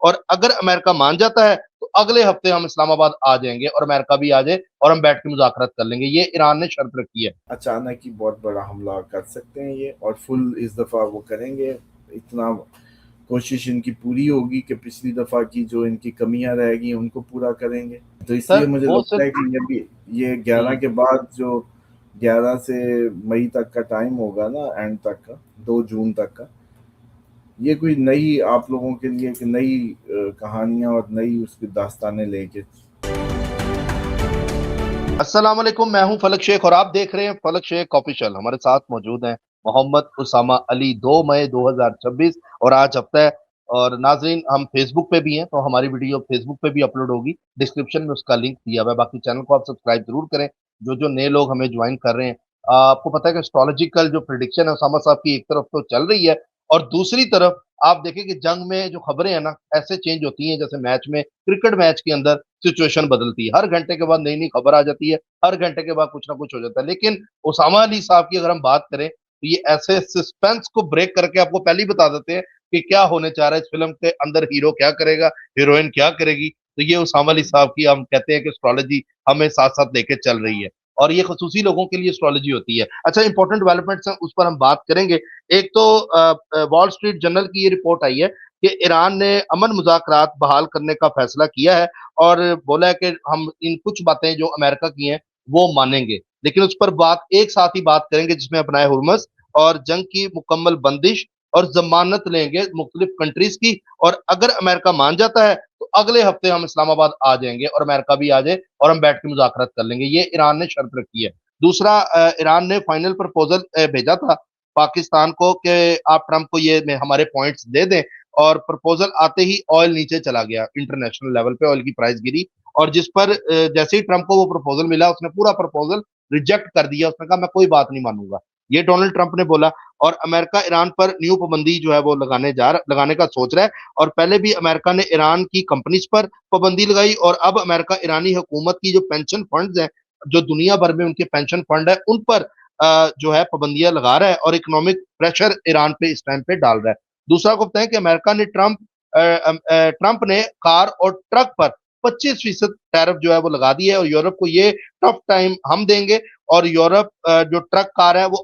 اور اگر امریکہ مان جاتا ہے تو اگلے ہفتے ہم اسلام آباد آ جائیں گے اور امریکہ بھی آ جائے اور ہم بیٹھ کے مذاکرات کر لیں گے. یہ ایران نے شرط رکھی ہے. اچانک ہی بہت بڑا حملہ کر سکتے ہیں یہ، اور فل اس دفعہ وہ کریں گے. اتنا کوشش ان کی پوری ہوگی کہ پچھلی دفعہ کی جو ان کی کمیاں رہ گی ان کو پورا کریں گے. تو اس سر لیے مجھے وہ لگتا صرف ہے کہ یہ 11 کے بعد جو 11 سے مئی تک کا ٹائم ہوگا نا، اینڈ تک کا 2 جون تک کا، یہ کوئی نئی آپ لوگوں کے لیے کہ نئی کہانیاں اور نئی اس کی داستانیں لے کے. السلام علیکم، میں ہوں فلک شیخ اور آپ دیکھ رہے ہیں فلک شیخ آفیشل. ہمارے ساتھ موجود ہیں محمد اسامہ علی. 2 مئی 2026 اور آج ہفتہ ہے. اور ناظرین ہم فیس بک پہ بھی ہیں تو ہماری ویڈیو فیس بک پہ بھی اپلوڈ ہوگی، ڈسکرپشن میں اس کا لنک دیا ہوا ہے. باقی چینل کو آپ سبسکرائب ضرور کریں. جو نئے لوگ ہمیں جوائن کر رہے ہیں، آپ کو پتہ ہے کہ اسٹرالوجیکل جو پریڈکشن ہے اسامہ صاحب کی ایک طرف تو چل رہی ہے اور دوسری طرف آپ دیکھیں کہ جنگ میں جو خبریں ہیں نا ایسے چینج ہوتی ہیں جیسے میچ میں، کرکٹ میچ کے اندر سچویشن بدلتی ہے. ہر گھنٹے کے بعد نئی نئی خبر آ جاتی ہے، ہر گھنٹے کے بعد کچھ نہ کچھ ہو جاتا ہے. لیکن اسامہ علی صاحب کی اگر ہم بات کریں تو یہ ایسے سسپینس کو بریک کر کے آپ کو پہلے ہی بتا دیتے ہیں کہ کیا ہونے چاہ رہا ہے اس فلم کے اندر. ہیرو کیا کرے گا، ہیروئن کیا کرے گی. تو یہ اسامہ علی صاحب کی ہم کہتے ہیں کہ اسٹرالوجی ہمیں ساتھ ساتھ لے کے چل رہی ہے اور یہ خصوصی لوگوں کے لیے اسٹرالوجی ہوتی ہے. اچھا، امپورٹنٹ ڈیولپمنٹس ہیں اس پر ہم بات کریں گے. ایک تو وال اسٹریٹ جرنل کی یہ رپورٹ آئی ہے کہ ایران نے امن مذاکرات بحال کرنے کا فیصلہ کیا ہے اور بولا ہے کہ ہم ان کچھ باتیں جو امریکہ کی ہیں وہ مانیں گے، لیکن اس پر بات ایک ساتھ ہی بات کریں گے جس میں اپنائے ہرمز اور جنگ کی مکمل بندش اور ضمانت لیں گے مختلف کنٹریز کی. اور اگر امریکہ مان جاتا ہے تو اگلے ہفتے ہم اسلام آباد آ جائیں گے اور امریکہ بھی آ جائے اور ہم بیٹھ کے مذاکرات کر لیں گے. یہ ایران نے شرط رکھی ہے. دوسرا، ایران نے فائنل پرپوزل بھیجا تھا پاکستان کو کہ آپ ٹرمپ کو یہ ہمارے پوائنٹس دے دیں، اور پرپوزل آتے ہی آئل نیچے چلا گیا. انٹرنیشنل لیول پہ آئل کی پرائس گری اور جس پر جیسے ہی ٹرمپ کو وہ پرپوزل ملا اس نے پورا پرپوزل ریجیکٹ کر دیا. اس نے کہا میں کوئی بات نہیں مانوں گا. یہ ڈونلڈ ٹرمپ نے بولا. اور امریکہ ایران پر نیو پابندی جو ہے وہ لگانے کا سوچ رہا ہے. اور پہلے بھی امریکہ نے ایران کی کمپنیز پر پابندی لگائی اور اب امریکہ ایرانی حکومت کی جو پینشن فنڈز ہیں، جو دنیا بھر میں ان کے پینشن فنڈ ہے، ان پر جو ہے پابندیاں لگا رہا ہے اور اکنامک پریشر ایران پہ اس ٹائم پہ ڈال رہا ہے. دوسرا کو بتائیں کہ امریکہ نے ٹرمپ نے کار اور ٹرک پر 25% ٹیرف جو ہے وہ لگا دی ہے اور یورپ کو یہ ٹف ٹائم ہم دیں گے اور یورپ جو ٹرک کار ہے وہ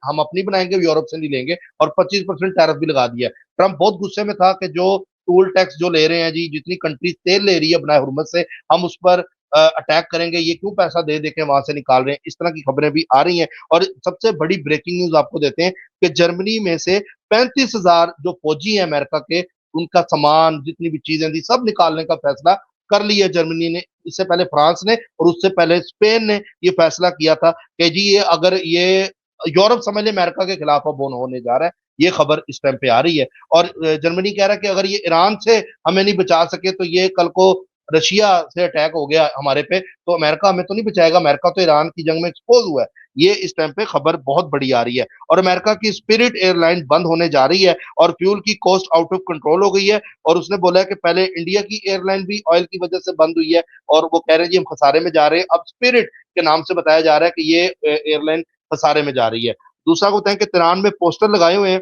ہم اپنی بنائیں گے، یورپ سے نہیں لیں گے. اور 25% ٹیرف بھی لگا دیا ہے. ٹرمپ بہت غصے میں تھا کہ جو ٹول ٹیکس جو لے رہے ہیں جی، جتنی کنٹریز تیل لے رہی ہے بنائے حرمت سے، ہم اس پر اٹیک کریں گے. یہ کیوں پیسہ دے دے کے وہاں سے نکال رہے ہیں؟ اس طرح کی خبریں بھی آ رہی ہیں. اور سب سے بڑی بریکنگ نیوز آپ کو دیتے ہیں کہ جرمنی میں سے 35,000 جو فوجی ہیں امریکہ کے، ان کا سامان جتنی بھی چیزیں تھی سب نکالنے کا فیصلہ کر لیا جرمنی نے. اس سے پہلے فرانس نے اور اس سے پہلے اسپین نے یہ فیصلہ کیا تھا کہ جی یہ اگر یہ یورپ سمجھ لے امریکہ کے خلاف اب ہونے جا رہا ہے. یہ خبر اس ٹائم پہ آ رہی ہے اور جرمنی کہہ رہا ہے کہ اگر یہ ایران سے ہمیں نہیں بچا سکے تو یہ کل کو رشیا سے اٹیک ہو گیا ہمارے پہ تو امریکہ ہمیں تو نہیں بچائے گا. امریکہ تو ایران کی جنگ میں ایکسپوز ہوا ہے. یہ اس ٹائم پہ خبر بہت بڑی آ رہی ہے. اور امریکہ کی اسپرٹ ایئر لائن بند ہونے جا رہی ہے اور فیول کی کوسٹ آؤٹ آف کنٹرول ہو گئی ہے. اور اس نے بولا ہے کہ پہلے انڈیا کی ایئر لائن بھی آئل کی وجہ سے بند ہوئی ہے اور وہ کہہ رہے ہیں جی ہم خسارے میں جا رہے ہیں. اب اسپرٹ کے نام سے بتایا جا رہا ہے کہ یہ ایئر لائن خسارے میں جا رہی ہے. دوسرا کو ہیں کہ تیران میں پوسٹر لگائے ہوئے ہیں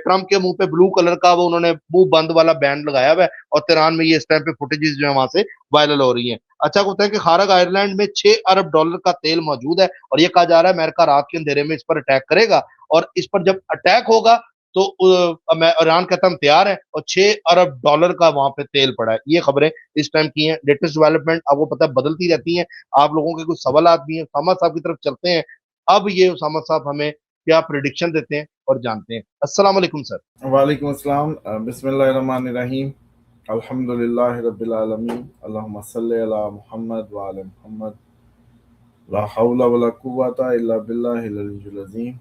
ٹرمپ کے منہ پہ بلو کلر کا، وہ انہوں نے منہ بند والا بینڈ لگایا ہوا ہے اور تیران میں یہ اس ٹائم پہ فوٹیجز جو ہے وہاں سے وائرل ہو رہی ہیں. اچھا ہوتا ہے کہ خارق آئرلینڈ میں $6 ارب کا تیل موجود ہے اور یہ کہا جا رہا ہے امریکہ رات کے اندھیرے میں اس پر اٹیک کرے گا اور اس پر جب اٹیک ہوگا تو ایران کہتا ہم تیار ہیں اور $6 ارب کا وہاں پہ تیل پڑا ہے. یہ خبریں اس ٹائم کی ہیں. لیٹسٹ ڈیولپمنٹ آپ کو پتہ ہے بدلتی رہتی ہیں. آپ لوگوں کے کچھ سوالات بھی ہیں، اسامہ صاحب کی طرف چلتے ہیں. اب یہ اسامہ صاحب ہمیں کیا پریڈکشن دیتے ہیں اور جانتے ہیں. السلام علیکم سر. وعلیکم السلام. بسم اللہ الرحمن الرحیم. الحمد للہ رب العالمین. اللہم صلی علی محمد وعلی محمد. لا حول ولا قوت الا باللہ العلی العظیم.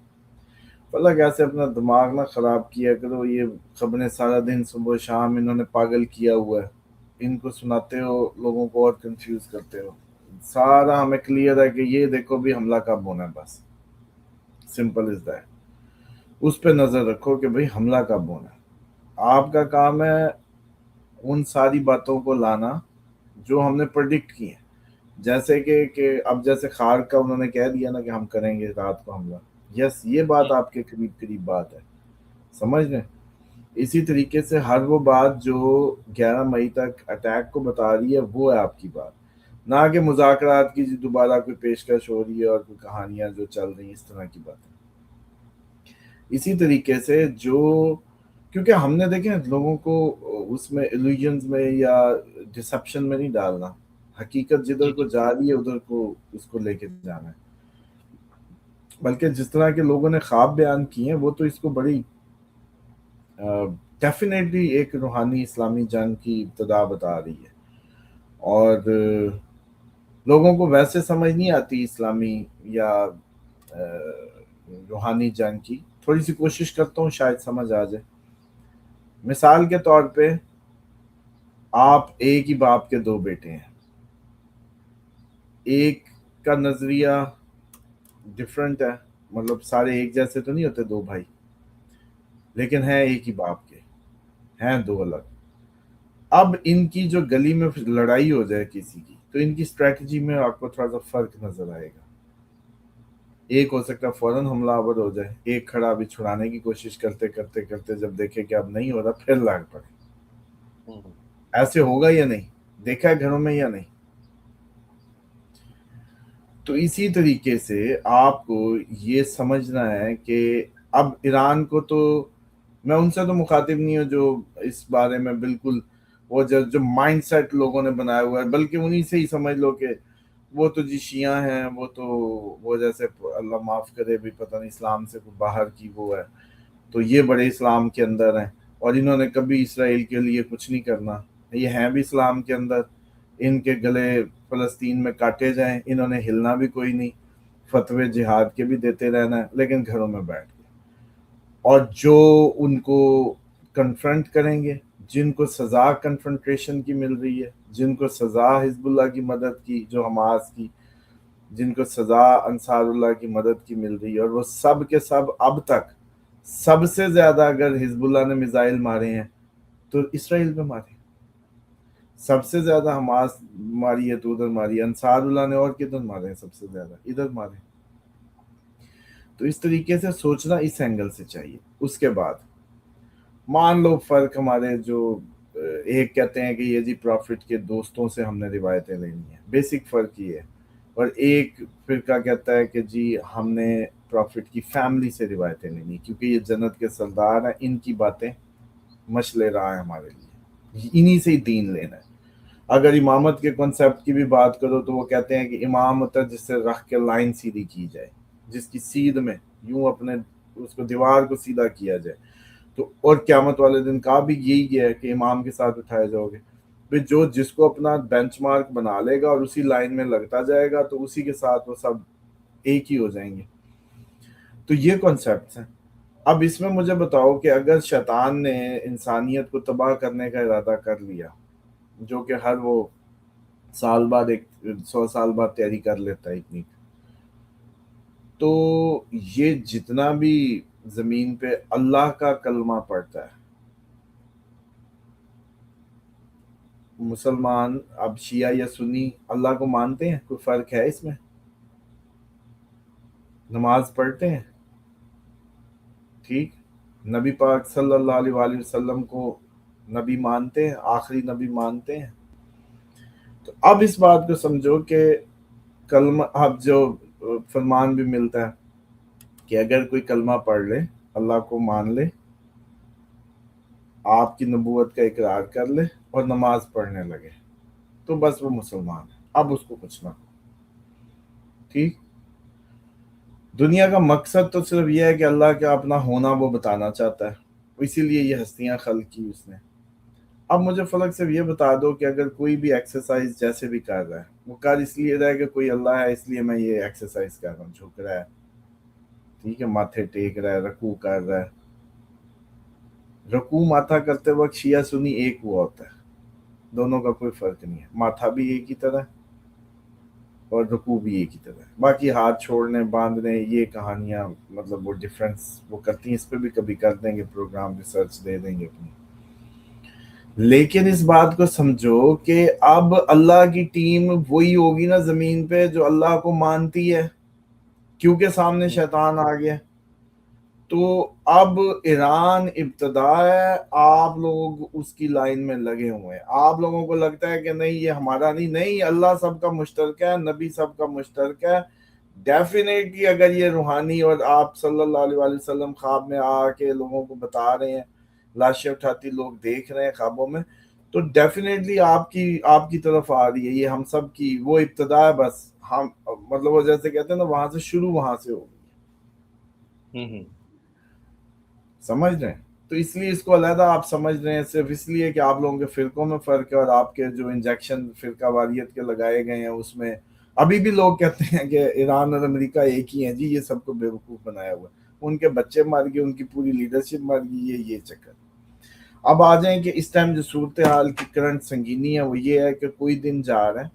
اللہ کیسے اپنا دماغ نہ خراب کیا کرو. یہ خبریں سارا دن صبح شام انہوں نے پاگل کیا ہوا ہے. ان کو سناتے ہو لوگوں کو اور کنفیوز کرتے ہو. سارا ہمیں کلیئر ہے کہ یہ دیکھو بھی حملہ کب ہونا ہے، بس سمپل از دیٹ. اس پہ نظر رکھو کہ بھئی حملہ کب ہونا ہے. آپ کا کام ہے ان ساری باتوں کو لانا جو ہم نے پرڈکٹ کی ہیں. جیسے کہ اب جیسے خار کا انہوں نے کہہ دیا نا کہ ہم کریں گے رات کو حملہ. یس، یہ بات آپ کے قریب بات ہے، سمجھ لیں. اسی طریقے سے ہر وہ بات جو 11 مئی تک اٹیک کو بتا رہی ہے وہ ہے آپ کی بات، نہ کہ مذاکرات کی دوبارہ کوئی پیشکش ہو رہی ہے اور کوئی کہانیاں جو چل رہی ہیں اس طرح کی باتیں۔ اسی طریقے سے جو کیونکہ ہم نے دیکھیں لوگوں کو اس میں illusions میں یا ڈسپشن میں نہیں ڈالنا، حقیقت جدھر جی کو جی جا رہی ہے ادھر کو اس کو لے کے جانا ہے، بلکہ جس طرح کے لوگوں نے خواب بیان کیے ہیں وہ تو اس کو بڑی ڈیفینیٹلی ایک روحانی اسلامی جنگ کی ابتدا بتا رہی ہے، اور لوگوں کو ویسے سمجھ نہیں آتی اسلامی یا روحانی جنگ کی، تھوڑی سی کوشش کرتا ہوں شاید سمجھ آ جائے۔ مثال کے طور پہ آپ ایک ہی باپ کے دو بیٹے ہیں، ایک کا نظریہ ڈفرنٹ ہے، مطلب سارے ایک جیسے تو نہیں ہوتے دو بھائی، لیکن ہیں ایک ہی باپ کے، ہیں دو الگ۔ اب ان کی جو گلی میں لڑائی ہو جائے کسی کی تو ان کی اسٹریٹجی میں آپ کو تھوڑا سا فرق نظر آئے گا۔ ایک ہو سکتا ہے فوراً حملہ آور ہو جائے، ایک کھڑا ابھی چھڑانے کی کوشش کرتے کرتے کرتے جب دیکھے کہ اب نہیں ہو رہا پھر لاگ پڑے۔ ہوں، ایسے ہوگا یا نہیں؟ دیکھا ہے گھروں میں یا نہیں؟ تو اسی طریقے سے آپ کو یہ سمجھنا ہے کہ اب ایران کو تو میں ان سے تو مخاطب نہیں ہوں جو اس بارے میں بالکل وہ جو مائنڈ سیٹ لوگوں نے بنایا ہوا ہے، بلکہ انہی سے ہی سمجھ لو کہ وہ تو جی شیعہ ہیں، وہ تو وہ جیسے اللہ معاف کرے بھی پتہ نہیں اسلام سے باہر کی وہ ہے، تو یہ بڑے اسلام کے اندر ہیں اور انہوں نے کبھی اسرائیل کے لیے کچھ نہیں کرنا، یہ ہیں بھی اسلام کے اندر، ان کے گلے فلسطین میں کاٹے جائیں، انہوں نے ہلنا بھی کوئی نہیں، فتوے جہاد کے بھی دیتے رہنا ہے لیکن گھروں میں بیٹھ کے، اور جو ان کو کنفرنٹ کریں گے، جن کو سزا کنفرنٹریشن کی مل رہی ہے، جن کو سزا حزب اللہ کی مدد کی، جو حماس کی، جن کو سزا انصار اللہ کی مدد کی مل رہی ہے، اور وہ سب کے سب اب تک سب سے زیادہ اگر حزب اللہ نے میزائل مارے ہیں تو اسرائیل پہ مارے، سب سے زیادہ حماس ماری ہے تو ادھر ماری ہے، انصار اللہ نے اور کدھر مارے ہیں سب سے زیادہ؟ ادھر مارے۔ تو اس طریقے سے سوچنا اس اینگل سے چاہیے۔ اس کے بعد مان لو فرق ہمارے جو ایک کہتے ہیں کہ یہ جی پروفٹ کے دوستوں سے ہم نے روایتیں لینی ہیں، بیسک فرق یہ ہے، اور ایک فرقہ کہتا ہے کہ جی ہم نے پروفٹ کی فیملی سے روایتیں لینی ہیں کیونکہ یہ جنت کے سردار ہیں، ان کی باتیں مشل راہ ہے ہمارے لیے، انہی سے ہی دین لینا ہے۔ اگر امامت کے کنسیپٹ کی بھی بات کرو تو وہ کہتے ہیں کہ امام ہوتا ہے جس سے رکھ کے لائن سیدھی کی جائے، جس کی سیدھ میں یوں اپنے اس کو دیوار کو سیدھا کیا جائے، تو اور قیامت والے دن کا بھی یہی ہے کہ امام کے ساتھ اٹھائے جاؤ گے، پھر جو جس کو اپنا بینچ مارک بنا لے گا اور اسی لائن میں لگتا جائے گا تو اسی کے ساتھ وہ سب ایک ہی ہو جائیں گے۔ تو یہ کانسیپٹس ہیں۔ اب اس میں مجھے بتاؤ کہ اگر شیطان نے انسانیت کو تباہ کرنے کا ارادہ کر لیا، جو کہ ہر وہ سال بعد 100 سال بعد تیاری کر لیتا ہے اتنی، تو یہ جتنا بھی زمین پہ اللہ کا کلمہ پڑھتا ہے، مسلمان اب شیعہ یا سنی اللہ کو مانتے ہیں، کوئی فرق ہے اس میں؟ نماز پڑھتے ہیں، ٹھیک، نبی پاک صلی اللہ علیہ وآلہ وسلم کو نبی مانتے ہیں، آخری نبی مانتے ہیں۔ تو اب اس بات کو سمجھو کہ کلمہ اب جو فرمان بھی ملتا ہے کہ اگر کوئی کلمہ پڑھ لے، اللہ کو مان لے، آپ کی نبوت کا اقرار کر لے اور نماز پڑھنے لگے تو بس وہ مسلمان ہے، اب اس کو کچھ نہ ہو، ٹھیک۔ دنیا کا مقصد تو صرف یہ ہے کہ اللہ کا اپنا ہونا وہ بتانا چاہتا ہے، اسی لیے یہ ہستیاں خلق کی اس نے۔ اب مجھے فلک صرف یہ بتا دو کہ اگر کوئی بھی ایکسرسائز جیسے بھی کر رہا ہے، وہ کر اس لیے رہا ہے کہ کوئی اللہ ہے اس لیے میں یہ ایکسرسائز کر رہا ہوں، جھک رہا ہے، ٹھیک ہے، ماتھے ٹیک رہا ہے، رکوع کر رہا ہے۔ رکوع ماتھا کرتے وقت شیعہ سنی ایک ہوا ہوتا ہے، دونوں کا کوئی فرق نہیں ہے، ماتھا بھی ایک ہی طرح اور رکوع بھی ایک ہی طرح ہے، باقی ہاتھ چھوڑنے باندھنے یہ کہانیاں مطلب وہ ڈفرینس وہ کرتی ہیں، اس پہ بھی کبھی کر دیں گے پروگرام، ریسرچ دے دیں گے اپنی۔ لیکن اس بات کو سمجھو کہ اب اللہ کی ٹیم وہی ہوگی نا زمین پہ جو اللہ کو مانتی ہے، کیونکہ سامنے شیطان آ گیا، تو اب ایران ابتدا ہے، آپ لوگ اس کی لائن میں لگے ہوئے ہیں. آپ لوگوں کو لگتا ہے کہ نہیں یہ ہمارا نہیں، اللہ سب کا مشترکہ ہے، نبی سب کا مشترکہ ہے. ڈیفینیٹلی اگر یہ روحانی اور آپ صلی اللہ علیہ وآلہ وسلم خواب میں آ کے لوگوں کو بتا رہے ہیں، لاشیں اٹھاتی لوگ دیکھ رہے ہیں خوابوں میں، تو ڈیفینیٹلی آپ کی طرف آ رہی ہے. یہ ہم سب کی وہ ابتدا ہے. بس ہم مطلب وہ جیسے کہتے ہیں نا، وہاں سے شروع وہاں سے ہوگی. سمجھ رہے ہیں؟ تو اس لیے اس کو علیحدہ آپ سمجھ رہے ہیں صرف اس لیے کہ آپ لوگوں کے فرقوں میں فرق ہے، اور آپ کے جو انجیکشن فرقہ واریت کے لگائے گئے ہیں اس میں ابھی بھی لوگ کہتے ہیں کہ ایران اور امریکہ ایک ہی ہیں. جی یہ سب کو بیوقوف بنایا ہوا ہے. ان کے بچے مر گئے، ان کی پوری لیڈرشپ مر گئی. یہ چکر. اب آ جائیں کہ اس ٹائم جو صورتحال کی کرنٹ سنگینی ہے وہ یہ ہے کہ کوئی دن جا رہا ہے،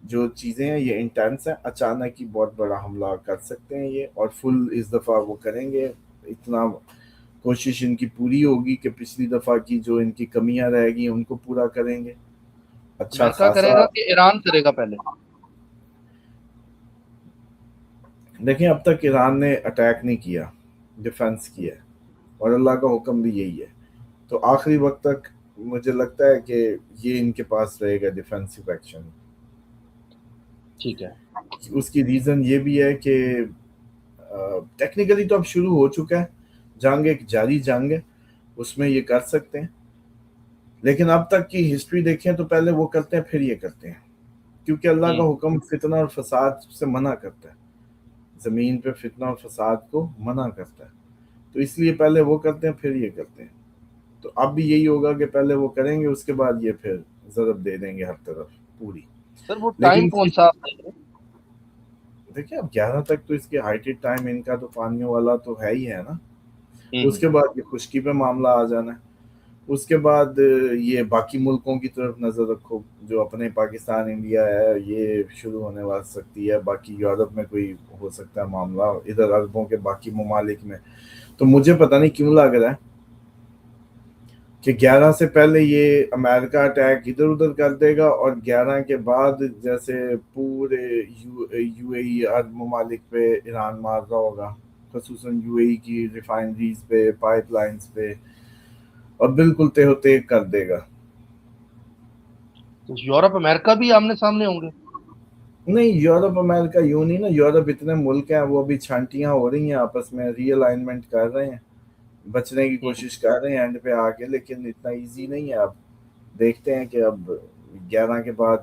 جو چیزیں ہیں یہ انٹینس ہیں، اچانک ہی بہت بڑا حملہ کر سکتے ہیں یہ، اور فل اس دفعہ وہ کریں گے. اتنا کوشش ان کی پوری ہوگی کہ پچھلی دفعہ کی جو ان کی کمیاں رہ گی ان کو پورا کریں گے. اچھا امریکہ خاصا. کرے گا کہ ایران کرے گا پہلے؟ دیکھیں اب تک ایران نے اٹیک نہیں کیا، ڈیفenس کیا ہے، اور اللہ کا حکم بھی یہی ہے. تو آخری وقت تک مجھے لگتا ہے کہ یہ ان کے پاس رہے گا ڈیفینسو ایکشن. ٹھیک ہے. اس کی ریزن یہ بھی ہے کہ ٹیکنیکلی تو اب شروع ہو چکا ہے جنگ، ایک جاری جنگ ہے، اس میں یہ کر سکتے ہیں. لیکن اب تک کی ہسٹری دیکھیں تو پہلے وہ کرتے ہیں پھر یہ کرتے ہیں، کیونکہ اللہ کا حکم فتنہ اور فساد سے منع کرتا ہے، زمین پہ فتنہ اور فساد کو منع کرتا ہے. تو اس لیے پہلے وہ کرتے ہیں پھر یہ کرتے ہیں. تو اب بھی یہی ہوگا کہ پہلے وہ کریں گے، اس کے بعد یہ پھر ضرب دے دیں گے ہر طرف پوری. سر وہ ٹائم لیکن کون سا؟ دیکھیں اب 11 تک تو اس کے ہائٹڈ ٹائم ان کا تو پانیوں والا تو ہے ہی ہے نا. اس کے بعد یہ خشکی پہ معاملہ آ جانا ہے. اس کے بعد یہ باقی ملکوں کی طرف نظر رکھو، جو اپنے پاکستان انڈیا ہے یہ شروع ہونے والا سکتی ہے. باقی یورپ میں کوئی ہو سکتا ہے معاملہ، ادھر عربوں کے باقی ممالک میں. تو مجھے پتہ نہیں کیوں لگ رہا ہے کہ 11 سے پہلے یہ امریکہ اٹیک ادھر ادھر کر دے گا، اور 11 کے بعد جیسے پورے یو اے ای عرب ممالک پہ ایران مار رہا ہوگا، خصوصاً یو اے ای کی ریفائنریز پہ، پائپ لائنز پہ، اور بالکل تہو تیگ کر دے گا. تو یورپ امریکہ بھی آمنے سامنے ہوں گے؟ نہیں، یورپ امریکہ یوں نہیں نا. یورپ اتنے ملک ہیں، وہ ابھی چھانٹیاں ہو رہی ہیں آپس میں، ری الائنمنٹ کر رہے ہیں، بچنے کی کوشش کر رہے ہیں اینڈ پہ آ کے. لیکن اتنا ایزی نہیں ہے. اب دیکھتے ہیں کہ اب 11 کے بعد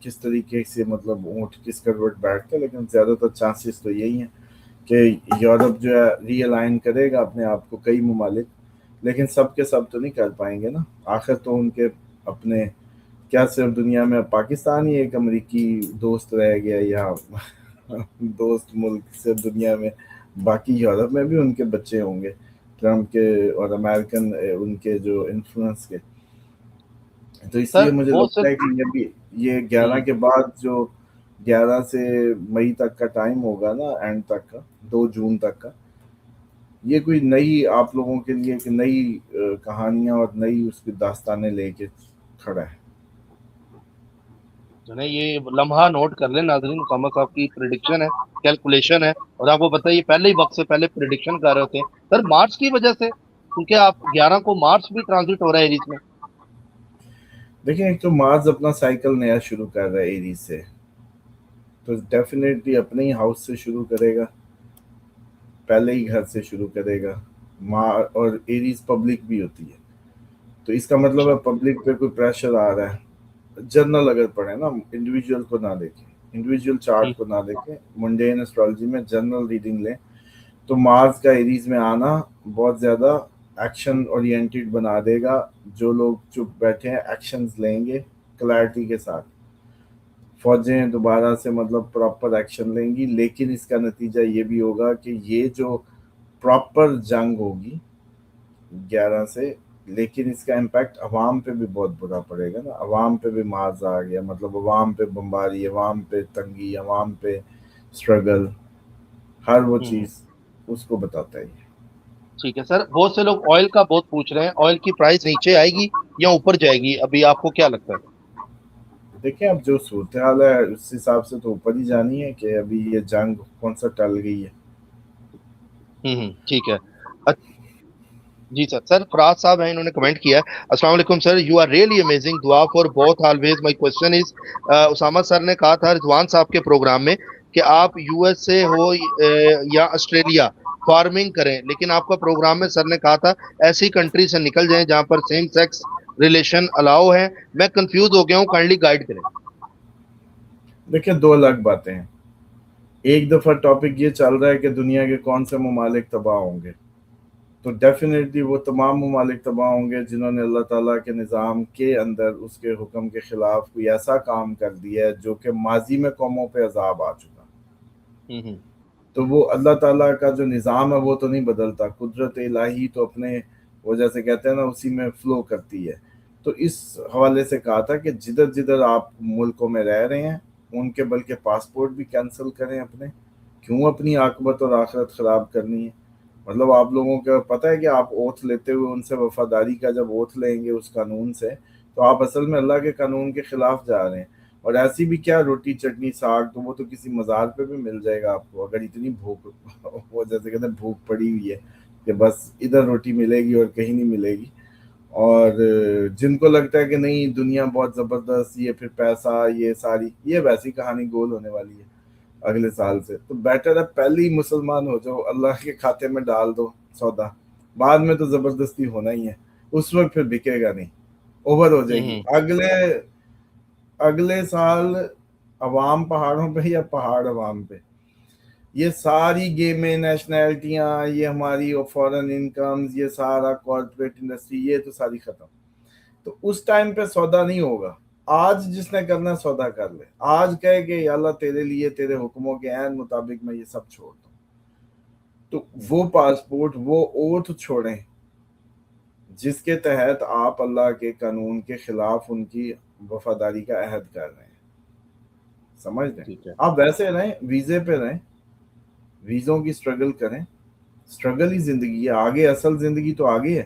کس طریقے سے مطلب اونٹ کس کروٹ بیٹھتے. لیکن زیادہ تر چانسز تو یہی ہیں کہ یورپ جو ہے ری الائن کرے گا اپنے آپ کو کئی ممالک. لیکن سب کے سب تو نہیں کر پائیں گے نا. آخر تو ان کے اپنے کیا صرف دنیا میں پاکستان ہی ایک امریکی دوست رہ گیا، یا دوست ملک صرف دنیا میں؟ باقی یورپ میں بھی ان کے بچے ہوں گے ٹرمپ کے اور امریکن ان کے جو انفلوئنس کے. تو اس لیے سر مجھے بہت سے لگتا ہے کہ یہ 11 کے بعد جو 11 سے مئی تک کا ٹائم ہوگا نا، اینڈ تک کا 2 جون تک کا، یہ کوئی نئی آپ لوگوں کے لیے کہ نئی کہانیاں اور نئی اس کی داستانیں لے کے کھڑا ہے. جو ہے یہ لمحہ نوٹ کر لیں ناظرین، اسامہ صاحب کی پریڈکشن ہے، کیلکولیشن ہے. اور آپ کو بتائیے پہلے ہی وقت سے پہلے پریڈکشن کر رہے ہوتے ہیں سر مارچ کی وجہ سے، کیونکہ آپ 11 کو مارچ بھی ٹرانزٹ ہو رہا ہے ایریز میں. دیکھیں ایک تو مارس اپنا سائیکل نیا شروع کر رہا ہے ایریز سے، تو ڈیفینیٹلی اپنے ہی ہاؤس سے شروع کرے گا، پہلے ہی گھر سے شروع کرے گا. اور ایریز پبلک بھی ہوتی ہے، تو اس کا مطلب ہے پبلک پہ کوئی پریشر آ رہا ہے. جنرل اگر پڑھیں نا، انڈیویجول کو نہ دیکھیں، انڈیویجول چارٹ کو نہ دیکھیں، منڈین اسٹرالوجی میں جنرل ریڈنگ لیں. تو مارس کا ایریز میں آنا بہت زیادہ ایکشن اورینٹیڈ بنا دے گا. جو لوگ چپ بیٹھے ہیں ایکشنز لیں گے کلیئرٹی کے ساتھ. فوجیں دوبارہ سے مطلب پراپر ایکشن لیں گی. لیکن اس کا نتیجہ یہ بھی ہوگا کہ یہ جو پراپر جنگ ہوگی 11 سے، لیکن اس کا امپیکٹ عوام پہ بھی بہت برا پڑے گا نا. عوام پہ بھی مارز آ گیا، مطلب عوام پہ بمباری، عوام پہ تنگی، عوام پہ اسٹرگل، ہر وہ چیز اس کو بتاتا ہے. ٹھیک ہے سر، بہت سے لوگ آئل کا بہت پوچھ رہے ہیں، آئل کی پرائس نیچے آئے گی یا اوپر جائے گی؟ ابھی آپ کو کیا لگتا ہے؟ دیکھیں اب جو صورتحال ہے اس حساب سے تو اوپر ہی جانی ہے کہ ابھی یہ جنگ کون سا ٹل گئی ہے. ٹھیک ہے. جی سر. سر فراز صاحب ہیں, انہوں نے کمنٹ کیا ہے, السلام علیکم sir, you are really amazing, دعا for both always. My question is, Osama sir نے کہا تھا رضوان صاحب کے پروگرام میں کہ آپ یو ایس سے ہو یا آسٹریلیا, فارمنگ کریں, لیکن آپ کا پروگرام میں سر نے کہا تھا ایسی کنٹری سے نکل جائیں جہاں پر سیم سیکس ریلیشن الاؤ ہے. میں کنفیوز ہو گیا ہوں, کائنڈلی گائیڈ کریں. دیکھیں دو الگ باتیں ہیں. ایک دفعہ ٹاپک یہ چل رہا ہے کہ دنیا کے کون سے ممالک تباہ ہوں گے, تو ڈیفینیٹلی وہ تمام ممالک تباہ ہوں گے جنہوں نے اللہ تعالیٰ کے نظام کے اندر اس کے حکم کے خلاف کوئی ایسا کام کر دیا ہے جو کہ ماضی میں قوموں پہ عذاب آ چکا. تو وہ اللہ تعالیٰ کا جو نظام ہے وہ تو نہیں بدلتا, قدرت الہی تو اپنے وہ جیسے کہتے ہیں نا اسی میں فلو کرتی ہے. تو اس حوالے سے کہا تھا کہ جدھر جدھر آپ ملکوں میں رہ رہے ہیں ان کے بلکہ پاسپورٹ بھی کینسل کریں اپنے, کیوں اپنی عاقبت اور آخرت خراب کرنی ہے. مطلب آپ لوگوں کو پتہ ہے کہ آپ اوتھ لیتے ہوئے ان سے وفاداری کا جب اوتھ لیں گے اس قانون سے, تو آپ اصل میں اللہ کے قانون کے خلاف جا رہے ہیں. اور ایسی بھی کیا روٹی چٹنی ساگ, تو وہ تو کسی مزار پہ بھی مل جائے گا آپ کو, اگر اتنی بھوک وہ جیسے کہتے ہیں بھوک پڑی ہوئی ہے کہ بس ادھر روٹی ملے گی اور کہیں نہیں ملے گی. اور جن کو لگتا ہے کہ نہیں دنیا بہت زبردست, یہ پھر پیسہ, یہ ساری یہ ویسی کہانی گول ہونے والی ہے اگلے سال سے, تو بیٹر ہے پہلے ہی مسلمان ہو جاؤ, اللہ کے کھاتے میں ڈال دو سودا, بعد میں تو زبردستی ہونا ہی ہے, اس وقت پھر بکے گا نہیں, اوور ہو جائے گی. اگلے سال عوام پہاڑوں پہ یا پہاڑ عوام پہ, یہ ساری گیمیں, نیشنلٹیاں, یہ ہماری فورن انکمز, یہ سارا کارپوریٹ انڈسٹری, یہ تو ساری ختم. تو اس ٹائم پہ سودا نہیں ہوگا. آج جس نے کرنا سودا کر لے, آج کہے کہ یا اللہ تیرے لیے تیرے حکموں کے عین مطابق میں یہ سب چھوڑ دوں, تو وہ پاسپورٹ وہ اوتھ چھوڑیں جس کے تحت آپ اللہ کے قانون کے خلاف ان کی وفاداری کا عہد کر رہے ہیں. سمجھ لیں, آپ ویسے رہیں, ویزے پہ رہیں, ویزوں کی سٹرگل کریں, سٹرگل ہی زندگی ہے, آگے اصل زندگی تو آگے ہے.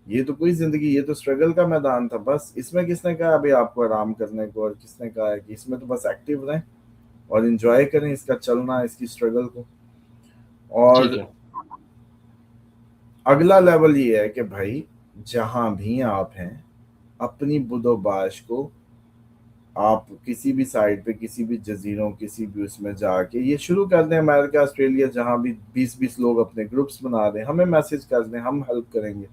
یہ تو کوئی زندگی, یہ تو سٹرگل کا میدان تھا بس. اس میں کس نے کہا ابھی آپ کو آرام کرنے کو, اور کس نے کہا ہے کہ اس میں تو بس ایکٹیو رہیں اور انجوائے کریں اس کا چلنا, اس کی سٹرگل کو. اور اگلا لیول یہ ہے کہ بھائی جہاں بھی آپ ہیں اپنی بد و باش کو آپ کسی بھی سائٹ پہ, کسی بھی جزیروں, کسی بھی اس میں جا کے یہ شروع کر دیں. امریکہ, آسٹریلیا, جہاں بھی 20-20 لوگ اپنے گروپس بنا دیں, ہمیں میسج کر دیں, ہم ہیلپ کریں گے.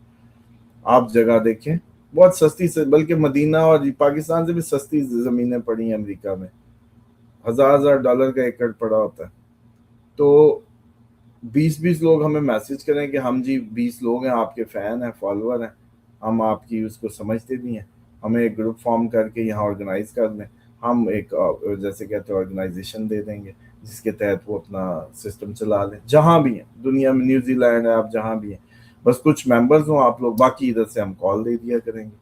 آپ جگہ دیکھیں, بہت سستی سے, بلکہ مدینہ اور پاکستان سے بھی سستی زمینیں پڑی ہیں امریکہ میں, $1000 کا ایکڑ پڑا ہوتا ہے. تو 20-20 لوگ ہمیں میسج کریں کہ ہم جی 20 لوگ ہیں, آپ کے فین ہیں, فالوور ہیں, ہم آپ کی اس کو سمجھتے بھی ہیں, ہمیں ایک گروپ فارم کر کے یہاں آرگنائز کر دیں, ہم ایک جیسے کہتے ہیں آرگنائزیشن دے دیں گے جس کے تحت وہ اپنا سسٹم چلا لیں جہاں بھی ہیں دنیا میں. نیوزی لینڈ ہے, آپ جہاں بھی ہیں, بس کچھ ممبرز ہوں آپ لوگ, باقی ادھر سے ہم کال دے دیا کریں گے.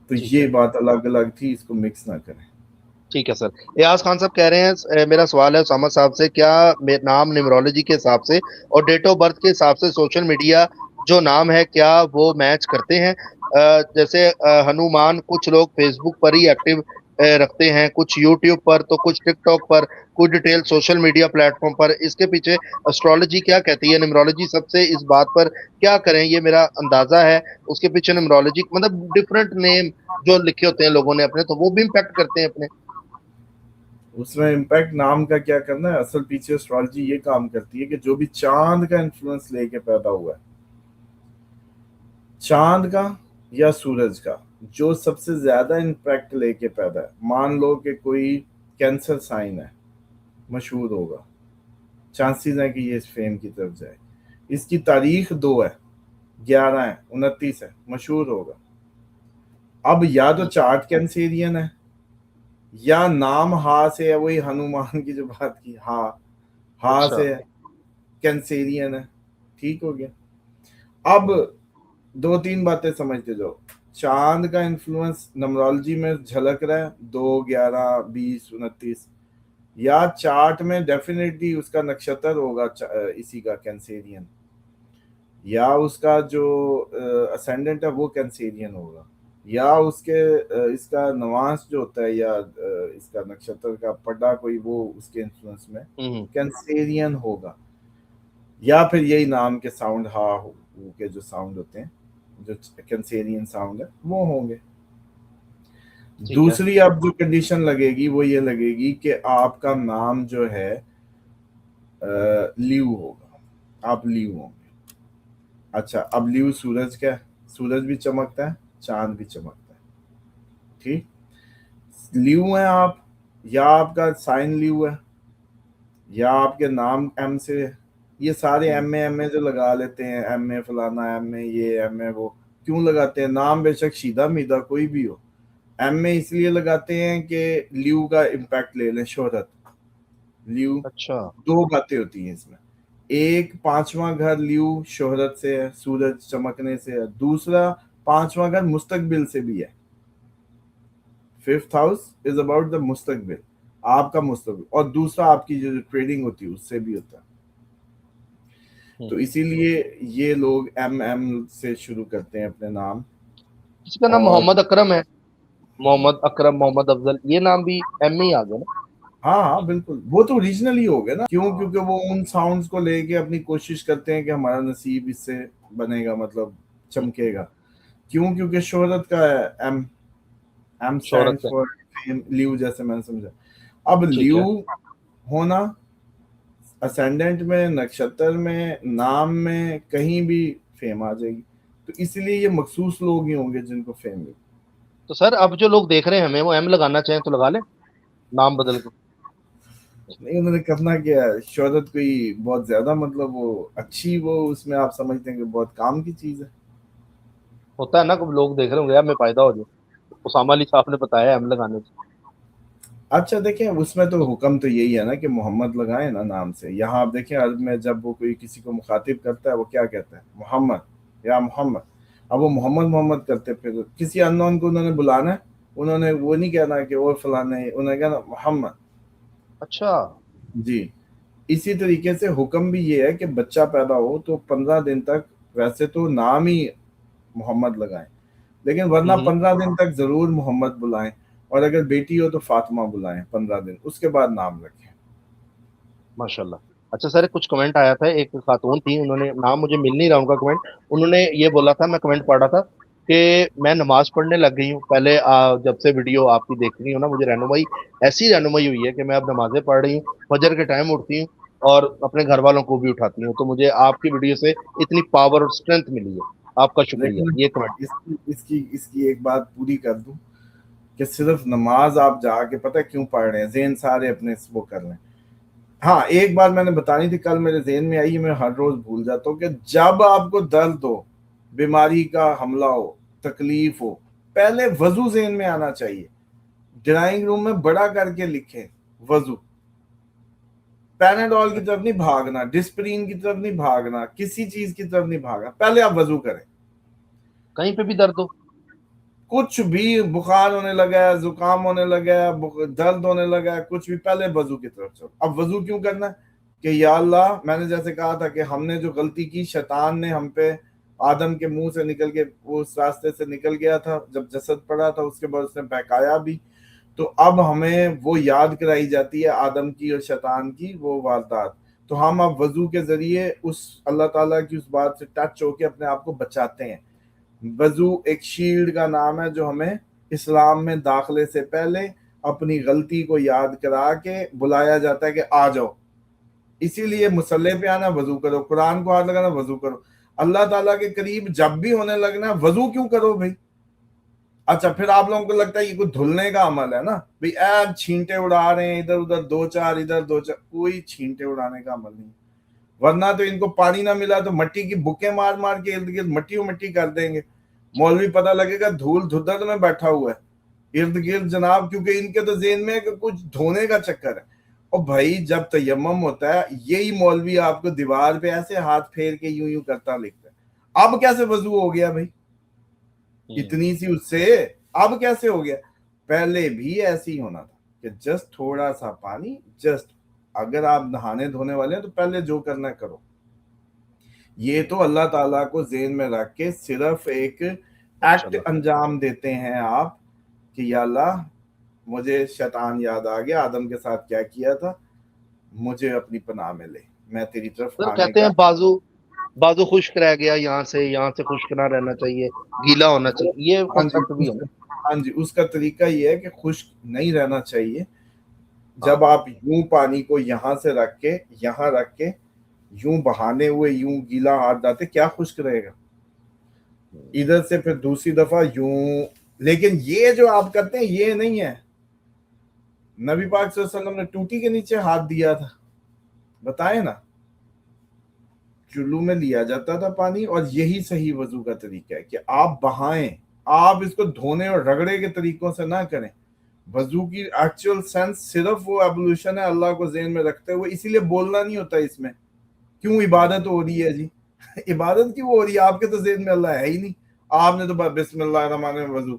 تو یہ بات الگ الگ تھی, اس کو مکس نہ کریں. ٹھیک ہے سر. ایاز خان صاحب کہہ رہے ہیں, میرا سوال ہے اسامہ صاحب سے, کیا نام نیمرولوجی کے حساب سے اور ڈیٹ آف برتھ کے حساب سے سوشل میڈیا جو نام ہے کیا وہ میچ کرتے ہیں؟ جیسے ہنومان کچھ لوگ فیس بک پر ہی ایکٹیو رکھتے ہیں, کچھ یوٹیوب پر, تو کچھ ٹک ٹاک پر, کچھ detail social media platform پر. اس کے پیچھے اسٹرالوجی کیا کہتی ہے؟ نیمرولوجی سب سے اس بات پر کیا کریں, یہ میرا اندازہ ہے. اس کے پیچھے نیمرولوجی مطلب ڈفرنٹ نیم جو لکھے ہوتے ہیں لوگوں نے اپنے, تو وہ بھی امپیکٹ کرتے ہیں اپنے. اس میں امپیکٹ نام کا کیا کرنا ہے, اصل پیچھے اسٹرالوجی یہ کام کرتی ہے کہ جو بھی چاند کا انفلوئنس لے کے پیدا ہوا ہے, چاند کا یا سورج کا, جو سب سے زیادہ امپیکٹ لے کے پیدا ہے. مان لو کہ کوئی کینسر سائن ہے, مشہور ہوگا, چانسز ہیں کہ یہ اس فیم کی طرف جائے. اس کی تاریخ 2 ہے, 11 ہے, 29 ہے, مشہور ہوگا. اب یا تو چارٹ کینسیرین ہے یا نام ہا سے ہے, وہی ہنومان کی جو بات کی, ہا سے ہے, کینسیرین ہے. ٹھیک ہو گیا. اب 2-3 باتیں سمجھتے جاؤ. چاند کا انفلوئنس نمرولوجی میں جھلک رہا ہے 2, 11, 20, 29, یا چارٹ میں ڈیفینیٹلی اس کا نکشتر ہوگا اسی کا کینسیرین, یا اس کا جو اسینڈنٹ ہے وہ کینسیرین ہوگا, یا اس کا نواس جو ہوتا ہے, یا اس کا نکشتر کا پڑا کوئی, وہ اس کے انفلوئنس میں کینسیرین ہوگا. یا پھر یہی نام کے ساؤنڈ ہا ہو کے جو ساؤنڈ ہوتے ہیں جو کنسیرین ساؤنڈ ہے وہ ہوں گے. ٹھیک ہے. دوسری اب جو کنڈیشن لگے گی وہ یہ لگے گی کہ آپ کا نام جو ہے لیو ہوگا, آپ لیو ہوں گے. اچھا اب لیو سورج کیا ہے؟ سورج بھی چمکتا ہے, چاند بھی چمکتا ہے. ٹھیک, لیو ہیں آپ, یا آپ کا سائن لیو ہے, یا آپ کے نام ایم سے ہے. یہ سارے ایم اے جو لگا لیتے ہیں, ایم اے فلانا, ایم اے یہ, ایم اے وہ, کیوں لگاتے ہیں؟ نام بے شک شیدہ میدہ کوئی بھی ہو, ایم اے اس لیے لگاتے ہیں کہ لیو کا امپیکٹ لے لیں, شہرت. لیو اچھا. دو باتیں ہوتی ہیں اس میں, ایک پانچواں گھر لیو شہرت سے ہے, سورج چمکنے سے ہے. دوسرا پانچواں گھر مستقبل سے بھی ہے. Fifth house is about the مستقبل, آپ کا مستقبل, اور دوسرا آپ کی جو ٹریڈنگ ہوتی ہے اس سے بھی ہوتا ہے. تو اسی لیے یہ لوگ ایم ایم سے شروع کرتے ہیں اپنے نام. کسی کا نام اور محمد اکرم ہے, محمد اکرم, محمد افضل, یہ نام بھی ایم میں ہی آ گیا نا. ہاں ہاں بالکل, وہ تو اوریجنل ہی ہو گیا نا. کیوں؟ کیونکہ وہ ان ساؤنڈز کو لے کے اپنی کوشش کرتے ہیں کہ ہمارا نصیب اس سے بنے گا, مطلب چمکے گا. کیوں؟ کیونکہ شہرت کا ہے ایم, ایم شہرت اسٹینڈ ہے. فار لیو, جیسے میں نے سمجھا. اب ٹھیک لیو ہے. ہونا اسینڈنٹ میں, نکشتر میں, نام میں, کہیں بھی فیم آ جائے گی. تو اس لیے یہ مخصوص لوگ ہی ہوں گے جن کو فیم ملے. تو سر اب جو لوگ دیکھ رہے ہیں ہمیں, وہ ایم لگانا چاہیں تو لگا لیں نام بدل کے. نہیں, انہوں نے کرنا کیا ہے, شہرت کوئی بہت زیادہ مطلب وہ اچھی, وہ اس میں آپ سمجھتے ہیں کہ بہت کام کی چیز ہے. ہوتا ہے نا کہ لوگ دیکھ رہے ہوں گے یار میں پیدا ہو جائے. اسامہ علی صاحب نے بتایا ہے ایم لگانے سے. اچھا دیکھیں, اس میں تو حکم تو یہی ہے نا کہ محمد لگائیں نا نام سے. یہاں آپ دیکھیں عرب میں جب وہ کوئی کسی کو مخاطب کرتا ہے وہ کیا کہتا ہے؟ محمد, یا محمد. اب وہ محمد محمد کرتے, پھر کسی ان نون کو انہوں نے بلانا ہے, انہوں نے وہ نہیں کہنا کہ اور فلانے, انہوں نے کہنا محمد. اچھا. جی, اسی طریقے سے حکم بھی یہ ہے کہ بچہ پیدا ہو تو 15 دن تک ویسے تو نام ہی محمد لگائیں, لیکن ورنہ 15 دن تک ضرور محمد بلائیں. اور اگر بیٹی ہو تو فاطمہ بلائیں 15 دن, اس کے بعد نام رکھیں. ماشاء اللہ. اچھا سر, کچھ کمنٹ آیا تھا, ایک خاتون تھی, انہوں نے نام مجھے مل نہیں رہا ان کا کمنٹ, انہوں نے یہ بولا تھا, میں کمنٹ پڑھ رہا تھا کہ میں نماز پڑھنے لگ گئی ہوں. پہلے جب سے ویڈیو آپ کی دیکھ رہی ہوں نا, مجھے رہنمائی ایسی رہنمائی ہوئی ہے کہ میں اب نمازیں پڑھ رہی ہوں, فجر کے ٹائم اٹھتی ہوں اور اپنے گھر والوں کو بھی اٹھاتی ہوں. تو مجھے آپ کی ویڈیو سے اتنی پاور اور اسٹرینتھ ملی ہے. آپ کا شکریہ. لیکن یہ کمنٹ. اس کی ایک بات پوری کر دوں کہ صرف نماز آپ جا کے پتہ کیوں پڑھ رہے ہیں, ذہن سارے اپنے وہ کر لیں. ہاں ایک بات میں نے بتانی تھی, کل میرے ذہن میں آئی, میں ہر روز بھول جاتا ہوں, کہ جب آپ کو درد ہو, بیماری کا حملہ ہو, تکلیف ہو, پہلے وضو ذہن میں آنا چاہیے. ڈرائنگ روم میں بڑا کر کے لکھیں وضو. پیناڈول کی طرف نہیں بھاگنا, ڈسپرین کی طرف نہیں بھاگنا, کسی چیز کی طرف نہیں بھاگنا, پہلے آپ وضو کریں. کہیں پہ بھی درد ہو, کچھ بھی, بخار ہونے لگا ہے, زکام ہونے لگا ہے, درد ہونے لگا ہے, کچھ بھی, پہلے وضو کی طرف چلو. اب وضو کیوں کرنا ہے؟ کہ یا اللہ, میں نے جیسے کہا تھا کہ ہم نے جو غلطی کی, شیطان نے ہم پہ آدم کے منہ سے نکل کے وہ اس راستے سے نکل گیا تھا جب جسد پڑا تھا, اس کے بعد اس نے بہکایا بھی. تو اب ہمیں وہ یاد کرائی جاتی ہے آدم کی اور شیطان کی وہ واردات. تو ہم اب وضو کے ذریعے اس اللہ تعالیٰ کی اس بات سے ٹچ ہو کے اپنے آپ کو بچاتے ہیں. وضو ایک شیلڈ کا نام ہے جو ہمیں اسلام میں داخلے سے پہلے اپنی غلطی کو یاد کرا کے بلایا جاتا ہے کہ آ جاؤ. اسی لیے مصلی پہ آنا وضو کرو, قرآن کو ہاتھ لگانا وضو کرو, اللہ تعالیٰ کے قریب جب بھی ہونے لگنا وضو کیوں کرو بھائی. اچھا پھر آپ لوگوں کو لگتا ہے یہ کوئی دھلنے کا عمل ہے نا بھائی, ایب چھینٹے اڑا رہے ہیں ادھر ادھر, دو چار ادھر دو چار, کوئی چھینٹے اڑانے کا عمل نہیں. ورنہ تو ان کو پانی نہ ملا تو مٹی کی بکیں مار مار کے ارد گرد مٹی و مٹی کر دیں گے. مولوی پتہ لگے گا دھول دھدر میں بیٹھا ہوا ہے ارد گرد جناب, کیونکہ ان کے تو ذہن میں ہے کہ کچھ دھونے کا چکر ہے. اور بھائی جب تیمم ہوتا ہے, یہی مولوی آپ کو دیوار پہ ایسے ہاتھ پھیر کے یوں یوں کرتا لکھتا ہے. اب کیسے وضو ہو گیا بھائی اتنی سی اس سے, اب کیسے ہو گیا؟ پہلے بھی ایسے ہی ہونا تھا کہ جسٹ تھوڑا سا پانی, جسٹ اگر آپ نہانے دھونے والے ہیں تو پہلے جو کرنا ہے کرو. یہ تو اللہ تعالیٰ کو ذہن میں رکھ کے صرف ایک ماشاء ایکٹ اللہ. انجام دیتے ہیں آپ کہ یا اللہ مجھے شیطان یاد آ گیا, آدم کے ساتھ کیا کیا تھا, مجھے اپنی پناہ میں لے, میں تیری طرف سر آنے کہتے کا. ہیں بازو خشک رہ گیا یہاں سے خشک نہ رہنا چاہیے, گیلا ہونا چاہیے, یہ ہاں جی کنسپٹ بھی ہے. ہاں جی, اس کا طریقہ یہ ہے کہ خشک نہیں رہنا چاہیے. جب ہاں آپ یوں پانی کو یہاں سے رکھ کے یہاں رکھ کے یوں بہانے ہوئے یوں گیلا ہاتھ ڈالتے, کیا خشک رہے گا؟ ادھر سے پھر دوسری دفعہ یوں. لیکن یہ جو آپ کرتے ہیں یہ نہیں ہے. نبی پاک صلی اللہ علیہ وسلم نے ٹوٹی کے نیچے ہاتھ دیا تھا, بتائیں نا, چلو میں لیا جاتا تھا پانی. اور یہی صحیح وضو کا طریقہ ہے کہ آپ بہائیں, آپ اس کو دھونے اور رگڑے کے طریقوں سے نہ کریں. وضو کی ایکچوئل سینس صرف وہ ایبولوشن ہے, اللہ کو ذہن میں رکھتے ہوئے. اسی لیے بولنا نہیں ہوتا اس میں, کیوں عبادت ہو رہی ہے جی. عبادت کیوں ہو رہی ہے؟ آپ کے تو ذہن میں اللہ ہے ہی نہیں. آپ نے تو بسم اللہ الرحمن الرحیم وضو.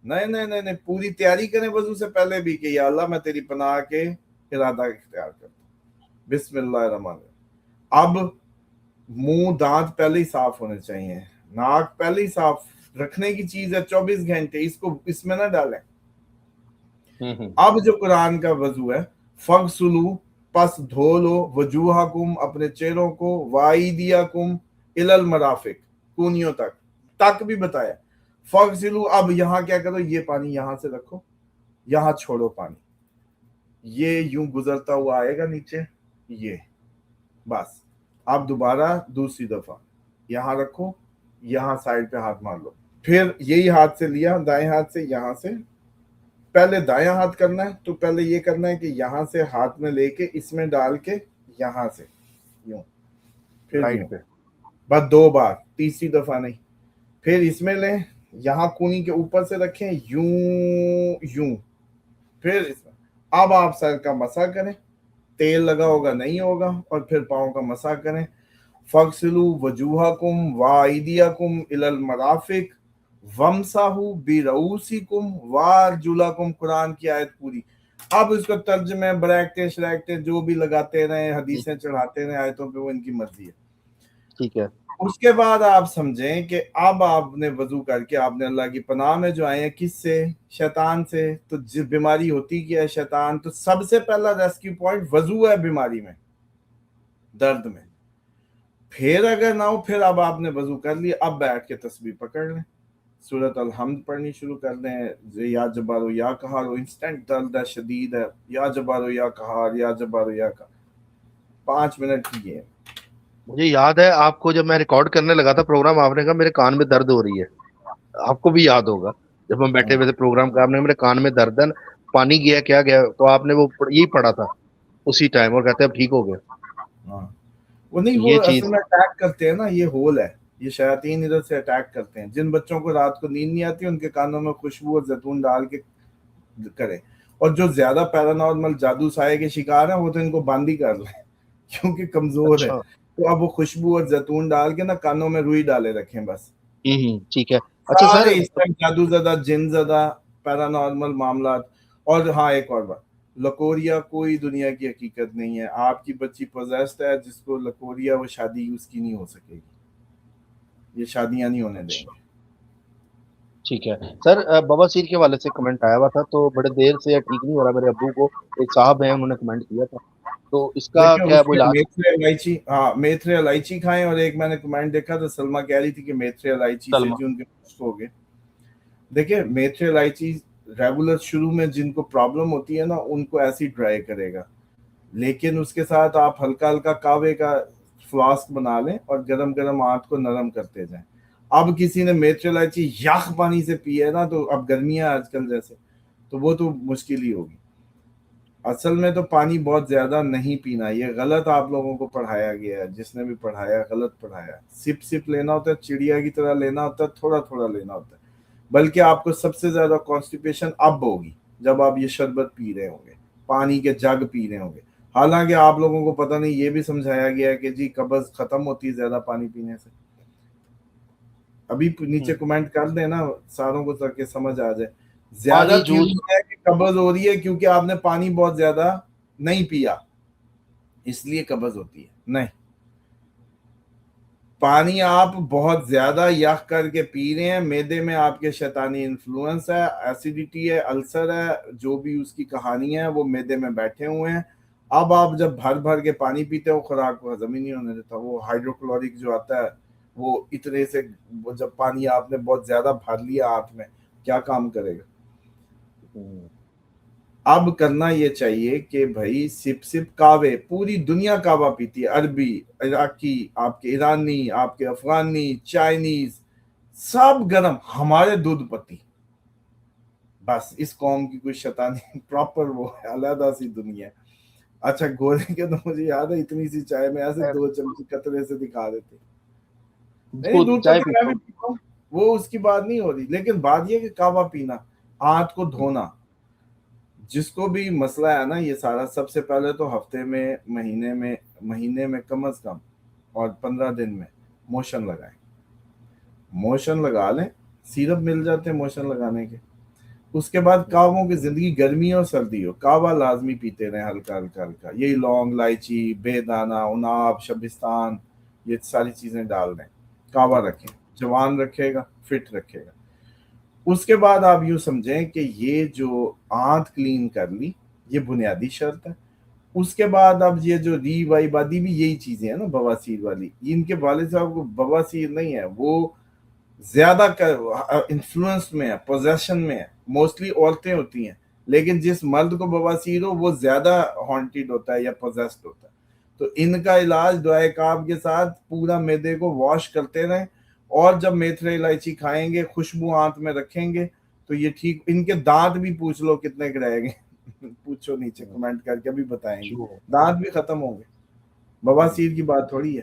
نہیں, پوری تیاری کریں وضو سے پہلے بھی کہ یا اللہ میں تیری پناہ کے ارادہ اختیار کرتا ہوں, بسم اللہ الرحمن الرحیم. اب منہ دانت پہلے ہی صاف ہونے چاہیے, ناک پہلے ہی صاف رکھنے کی چیز ہے 24 گھنٹے, اس کو اس میں نہ ڈالیں. اب جو قرآن کا وضو ہے, فغسلوا, پس دھو لو, وجوہکم, اپنے چہروں کو, وایدیکم الی المرافق, کونیوں تک بھی بتایا. فغسلوا, اب یہاں کیا کرو, یہ پانی یہاں سے رکھو, یہاں چھوڑو پانی, یہ یوں گزرتا ہوا آئے گا نیچے, یہ بس. اب دوبارہ دوسری دفعہ یہاں رکھو, یہاں سائڈ پہ ہاتھ مار لو. پھر یہی ہاتھ سے لیا, دائیں ہاتھ سے, یہاں سے پہلے دائیں ہاتھ کرنا ہے, تو پہلے یہ کرنا ہے کہ یہاں سے ہاتھ میں لے کے اس میں ڈال کے یہاں سے یوں, پھر یوں, رائٹ پہ. بس 2 بار, تیسری دفعہ نہیں. پھر اس میں لیں, یہاں کونی کے اوپر سے رکھیں, یوں, پھر اس میں. اب آپ سر کا مسح کریں, تیل لگا ہوگا نہیں ہوگا, اور پھر پاؤں کا مسح کریں. فغسلوا وجوہکم وایدیکم الی المرافق وامسحوا برؤوسکم وارجلکم, قرآن کی آیت پوری. اب اس کو ترجمے بریکٹے شریکٹے جو بھی لگاتے رہیں, حدیثیں چڑھاتے رہیں آیتوں پہ, وہ ان کی مرضی ہے. ٹھیک ہے. اس کے بعد آپ سمجھیں کہ اب آپ نے وضو کر کے آپ نے اللہ کی پناہ میں جو آئے ہیں, کس سے؟ شیطان سے. تو جو بیماری ہوتی کیا ہے شیطان, تو سب سے پہلا ریسکیو پوائنٹ وضو ہے بیماری میں, درد میں. پھر اگر نہ ہو, پھر اب آپ نے وضو کر لی, اب بیٹھ کے تسبیح پکڑ لیں, سورۃ الحمد پڑھنی شروع کر دیں. یا جبارو یا قہار, انسٹنٹ درد ہے, شدید ہے, یا جبارو یا قہار, یا جبارو یا قہار, 5 منٹ کی ہے. مجھے یاد ہے آپ کو جب میں ریکارڈ کرنے لگا تھا پروگرام, آپ نے کہا میرے کان میں درد ہو رہی ہے. آپ کو بھی یاد ہوگا جب ہم بیٹھے ہوئے تھے پروگرام کا, آپ نے میرے کان میں درد ہے, پانی گیا کیا گیا, تو آپ نے وہ یہی پڑھا تھا اسی ٹائم, اور کہتے ہیں اب ٹھیک ہو گیا. وہ نہیں, تو وہ یہ اصل چیز میں اٹیک کرتے ہیں نا, یہ ہول ہے, یہ شیاطین ادھر سے اٹیک کرتے ہیں. جن بچوں کو رات کو نیند نہیں آتی, ان کے کانوں میں خوشبو اور زیتون ڈال کے کریں. اور جو زیادہ پیرانارمل جادو سائے کے شکار ہیں, وہ تو ان کو بند ہی کر لیں کیونکہ کمزور ہے. اچھا. تو اب وہ خوشبو اور زیتون ڈال کے نا کانوں میں روئی ڈالے رکھیں بس. ٹھیک ہے. اچھا سر, سارے اس طرح جادو زدہ, جن زدہ, پیرانارمل معاملات. اور ہاں ایک اور بات, لکوریا کوئی دنیا کی حقیقت نہیں ہے. آپ کی بچی پوزیسڈ ہے, جس کو لکوریا, وہ شادی اس کی نہیں ہو سکے گی, یہ شادیاں نہیں ہونے دیں گے. ٹھیک ہے سر, بابا سیر کے والے سے کمنٹ آیا ہوا تھا, تو بڑے دیر سے ٹھیک نہیں ہو رہا. میرے ابو کو, ایک صاحب ہیں, انہوں نے کمنٹ کیا تھا, تو اس کا دیکھیں کیا اس وہ میں علاج؟ میتھرے الائچی, ہاں میتھرے الائچی کھائیں. اور ایک میں نے کمنٹ دیکھا تو سلمہ کہہ رہی تھی کہ میتھرے الائچی سے سلما, جو ان کے خشک ہو گئے. دیکھیں میتھرے الائچی ریگولر شروع میں جن کو پرابلم ہوتی ہے نا, ان کو ایسی ڈرائی کرے گا. لیکن اس کے ساتھ آپ ہلکا ہلکا کعوے کا فلاسک بنا لیں اور گرم گرم ہاتھ کو نرم کرتے جائیں. اب کسی نے میتھرے الائچی یخ پانی سے پی ہے نا, تو اب گرمیاں آج کل جیسے, تو وہ تو مشکل ہی ہوگی. اصل میں تو پانی بہت زیادہ نہیں پینا, یہ غلط آپ لوگوں کو پڑھایا گیا ہے. جس نے بھی پڑھایا غلط پڑھایا. سپ سپ لینا ہوتا ہے, چڑیا کی طرح لینا ہوتا ہے, تھوڑا تھوڑا لینا ہوتا ہے. بلکہ آپ کو سب سے زیادہ کانسٹیپیشن اب ہوگی جب آپ یہ شربت پی رہے ہوں گے, پانی کے جگ پی رہے ہوں گے. حالانکہ آپ لوگوں کو پتہ نہیں, یہ بھی سمجھایا گیا ہے کہ جی قبض ختم ہوتی ہے زیادہ پانی پینے سے. ابھی نیچے کمنٹ کر دیں نا, ساروں کو تاکہ سمجھ آ جائے. زیادہ پانی جوس. تھیوری ہے کہ قبض ہو رہی ہے کیونکہ آپ نے پانی بہت زیادہ نہیں پیا, اس لیے قبض ہوتی ہے. نہیں, پانی آپ بہت زیادہ یخ کر کے پی رہے ہیں, معدے میں آپ کے شیطانی انفلوئنس ہے, ایسیڈیٹی ہے, السر ہے, جو بھی اس کی کہانی ہے, وہ معدے میں بیٹھے ہوئے ہیں. اب آپ جب بھر بھر کے پانی پیتے ہو خوراک کو ہضم ہی نہیں ہونے دیتا. وہ ہائیڈروکلورک جو آتا ہے وہ اتنے سے جب پانی آپ نے بہت زیادہ بھر لیا ہاتھ میں کیا کام کرے گا. اب کرنا یہ چاہیے کہ بھائی سپ سپ کعوے، پوری دنیا کعوہ پیتی ہے، عربی، عراقی، آپ کے ایرانی، آپ کے افغانی، چائنیز، سب گرم. ہمارے دودھ پتی، بس اس قوم کی کوئی شیطانی پراپر وہ ہے، علیحدہ سی دنیا ہے. اچھا گورے کے تو مجھے یاد ہے اتنی سی چائے میں ایسے 2 چمچ قطرے سے دکھا دیتے. نہیں دودھ چائے پتی میں بھی پیتا ہوں، وہ اس کی بات نہیں ہو رہی، لیکن بات یہ کہ کعوہ پینا، ہاتھ کو دھونا. جس کو بھی مسئلہ ہے نا یہ سارا، سب سے پہلے تو ہفتے میں مہینے میں کم از کم اور 15 دن میں موشن لگائیں. موشن لگا لیں، سیرپ مل جاتے ہیں موشن لگانے کے. اس کے بعد کعووں کی زندگی گرمی اور سردی ہو، کعوہ لازمی پیتے رہیں ہلکا ہلکا ہلکا. یہی لونگ، الائچی، بے دانہ، عناب، شبستان، یہ ساری چیزیں ڈال دیں. کعوہ رکھیں، جوان رکھے گا، فٹ رکھے گا. اس کے بعد آپ یوں سمجھیں کہ یہ جو آنت کلین کر لی یہ بنیادی شرط ہے. اس کے بعد اب یہ جو ری وائی بادی بھی یہی چیزیں ہیں نا بواسیر والی، ان کے والد صاحب کو بواسیر نہیں ہے، وہ زیادہ انفلوئنس میں ہے، پوزیشن میں ہے. موسٹلی عورتیں ہوتی ہیں، لیکن جس مرد کو بواسیر ہو وہ زیادہ ہانٹیڈ ہوتا ہے یا پوزیسڈ ہوتا ہے. تو ان کا علاج دعائے کعب کے ساتھ پورا معدے کو واش کرتے رہیں، اور جب میتھرے الائچی کھائیں گے، خوشبو آنت میں رکھیں گے تو یہ ٹھیک. ان کے دانت بھی پوچھ لو کتنے کے رہ گئے پوچھو نیچے کمنٹ کر کے بھی بتائیں گے. دانت بھی ختم ہوں گے. بواسیر کی بات تھوڑی ہے،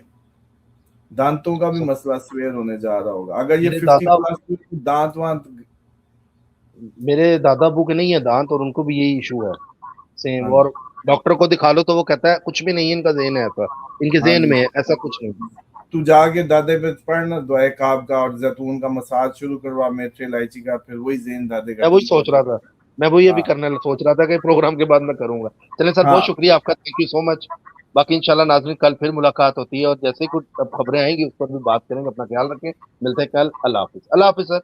دانتوں کا بھی مسئلہ سویر ہونے جا رہا ہوگا. اگر یہ 50+ دانت وانت، میرے دادا ابو کے نہیں ہے دانت، اور ان کو بھی یہی ایشو ہے سیم. اور ڈاکٹر کو دکھا لو تو وہ کہتا ہے کچھ بھی نہیں ہے، ان کا ذہن ہے ایسا، ان کے ذہن میں ہے ایسا کچھ نہیں. تو جا کے دادے پہ پڑھنا دعائے کعب کا اور زیتون کا مساج شروع کروا، میتھرے الائچی کا، پھر وہی ذہن دادے کا. میں وہی سوچ رہا تھا، میں وہی ابھی کرنے سوچ رہا تھا کہ پروگرام کے بعد میں کروں گا. چلیں سر، بہت شکریہ آپ کا، تھینک یو سو مچ. باقی انشاءاللہ ناظرین کل پھر ملاقات ہوتی ہے، اور جیسے ہی کچھ خبریں آئیں گی اس پر بھی بات کریں گے. اپنا خیال رکھیں، ملتے ہیں کل. اللہ حافظ. اللہ حافظ سر.